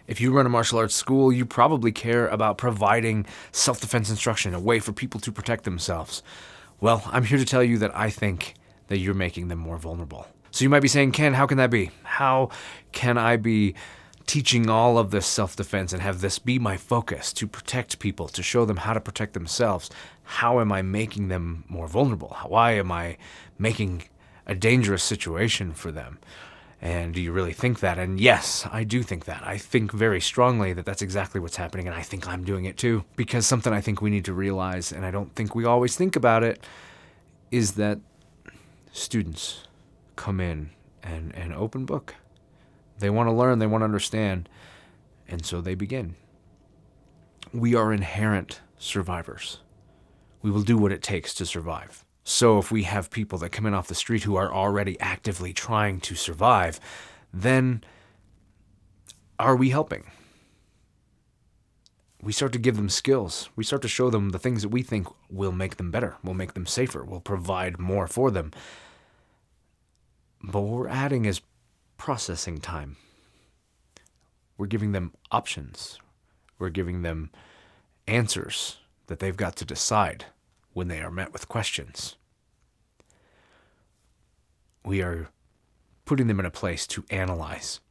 If you run a martial arts school, you probably care about providing self-defense instruction, a way for people to protect themselves. Well, I'm here to tell you that I think that you're making them more vulnerable. So you might be saying, Ken, how can that be? How can I be teaching all of this self-defense and have this be my focus to protect people, to show them how to protect themselves? How am I making them more vulnerable? Why am I making a dangerous situation for them? And do you really think that? And yes, I do think that. I think very strongly that that's exactly what's happening, and I think I'm doing it too. Because something I think we need to realize, and I don't think we always think about it, is that students come in and an open book. They want to learn, they want to understand, and so they begin. We are inherent survivors. We will do what it takes to survive. So if we have people that come in off the street who are already actively trying to survive, then are we helping? We start to give them skills. We start to show them the things that we think will make them better, will make them safer, will provide more for them. But what we're adding is processing time. We're giving them options. We're giving them answers that they've got to decide when they are met with questions. We are putting them in a place to analyze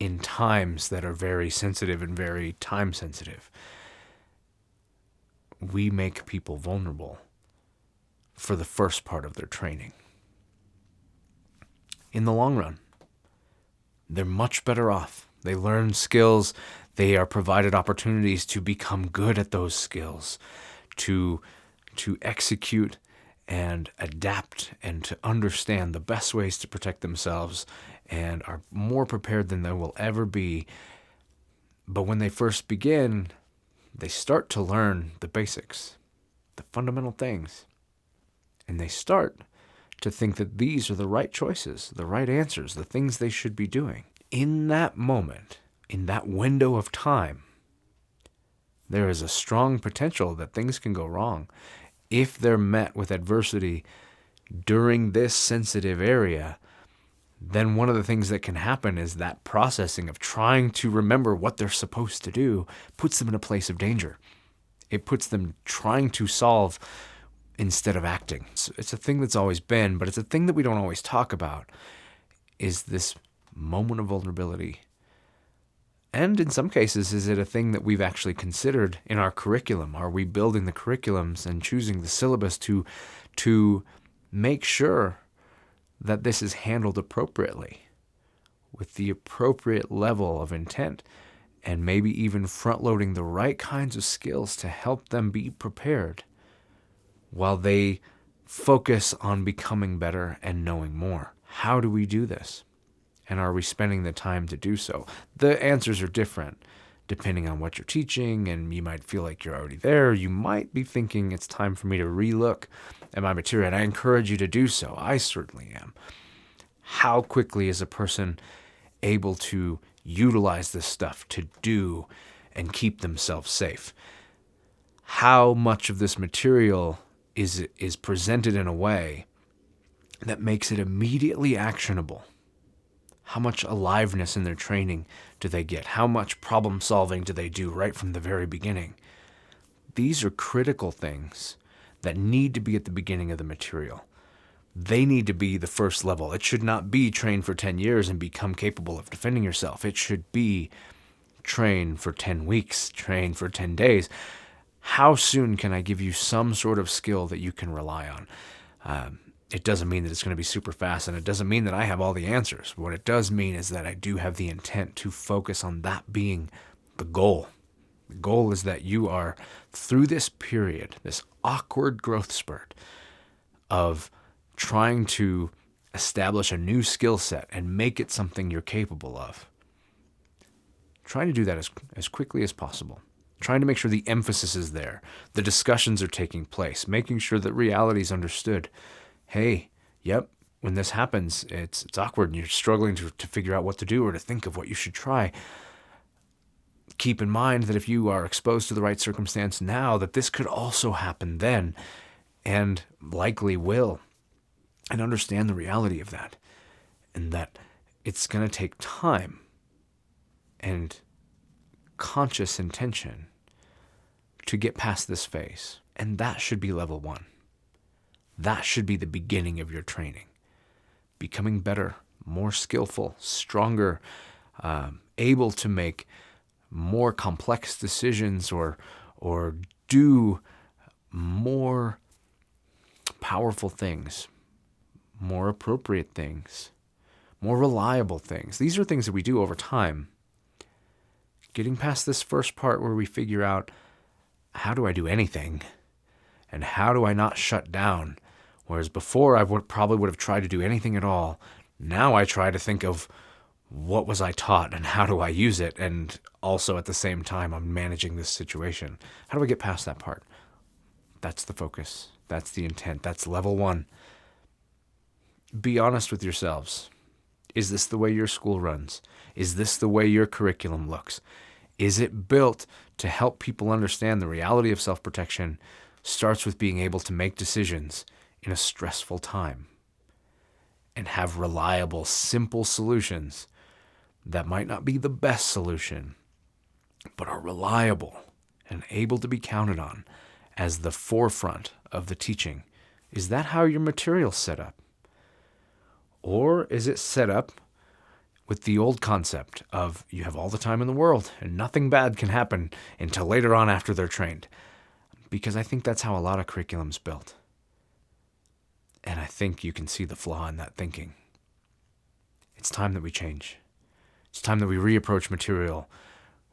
in times that are very sensitive and very time sensitive. We make people vulnerable for the first part of their training. In the long run, they're much better off. They learn skills. They are provided opportunities to become good at those skills, to execute and adapt and to understand the best ways to protect themselves, and are more prepared than they will ever be. But when they first begin, they start to learn the basics, the fundamental things, and they start to think that these are the right choices, the right answers, the things they should be doing. In that moment, in that window of time, there is a strong potential that things can go wrong. If they're met with adversity during this sensitive area, then one of the things that can happen is that processing of trying to remember what they're supposed to do puts them in a place of danger. It puts them trying to solve instead of acting. It's a thing that's always been, but it's a thing that we don't always talk about, is this moment of vulnerability. And in some cases, is it a thing that we've actually considered in our curriculum? Are we building the curriculums and choosing the syllabus to make sure that this is handled appropriately with the appropriate level of intent, and maybe even front-loading the right kinds of skills to help them be prepared while they focus on becoming better and knowing more? How do we do this? And are we spending the time to do so? The answers are different depending on what you're teaching, and you might feel like you're already there. You might be thinking it's time for me to relook at my material, and I encourage you to do so. I certainly am. How quickly is a person able to utilize this stuff to do and keep themselves safe? How much of this material is presented in a way that makes it immediately actionable? How much aliveness in their training do they get? How much problem solving do they do right from the very beginning? These are critical things that need to be at the beginning of the material. They need to be the first level. It should not be train for 10 years and become capable of defending yourself. It should be train for 10 weeks, train for 10 days. How soon can I give you some sort of skill that you can rely on? It doesn't mean that it's going to be super fast, and it doesn't mean that I have all the answers. What it does mean is that I do have the intent to focus on that being the goal. The goal is that you are, through this period, this awkward growth spurt of trying to establish a new skill set and make it something you're capable of, trying to do that as quickly as possible. Trying to make sure the emphasis is there, the discussions are taking place, making sure that reality is understood. Hey, yep, when this happens, it's awkward and you're struggling to figure out what to do or to think of what you should try. Keep in mind that if you are exposed to the right circumstance now, that this could also happen then, and likely will. And understand the reality of that, and that it's going to take time. and conscious intention to get past this phase. And that should be level 1. That should be the beginning of your training. Becoming better, more skillful, stronger, able to make more complex decisions or do more powerful things, more appropriate things, more reliable things. These are things that we do over time. Getting past this first part where we figure out, how do I do anything? And how do I not shut down? Whereas before I probably would have tried to do anything at all. Now I try to think of, what was I taught and how do I use it? And also at the same time, I'm managing this situation. How do I get past that part? That's the focus. That's the intent. That's level 1. Be honest with yourselves. Is this the way your school runs? Is this the way your curriculum looks? Is it built to help people understand the reality of self-protection starts with being able to make decisions in a stressful time and have reliable, simple solutions that might not be the best solution, but are reliable and able to be counted on as the forefront of the teaching? Is that how your material's set up? Or is it set up with the old concept of you have all the time in the world and nothing bad can happen until later on after they're trained? Because I think that's how a lot of curriculum's built. And I think you can see the flaw in that thinking. It's time that we change. It's time that we reapproach material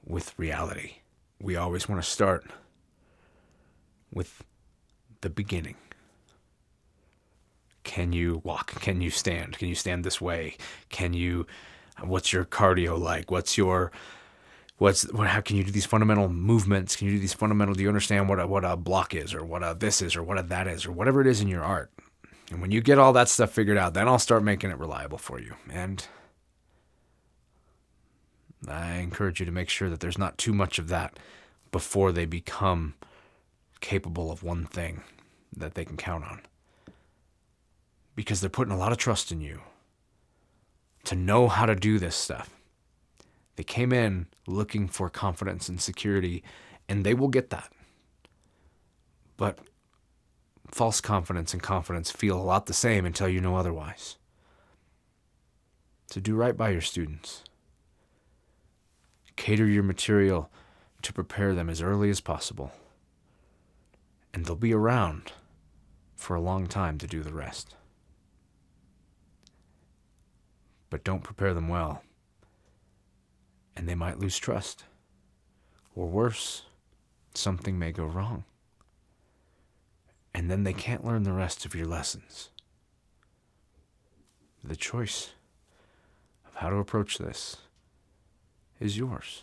with reality. We always want to start with the beginning. Can you walk? Can you stand? Can you stand this way? What's your cardio like? How can you do these fundamental movements? Can you do these fundamental, do you understand what a block is, or what a this is, or what a that is, or whatever it is in your art? And when you get all that stuff figured out, then I'll start making it reliable for you. And I encourage you to make sure that there's not too much of that before they become capable of one thing that they can count on. Because they're putting a lot of trust in you to know how to do this stuff. They came in looking for confidence and security, and they will get that. But false confidence and confidence feel a lot the same until you know otherwise. So do right by your students. Cater your material to prepare them as early as possible. And they'll be around for a long time to do the rest. But don't prepare them well, and they might lose trust. Or worse, something may go wrong. And then they can't learn the rest of your lessons. The choice of how to approach this is yours.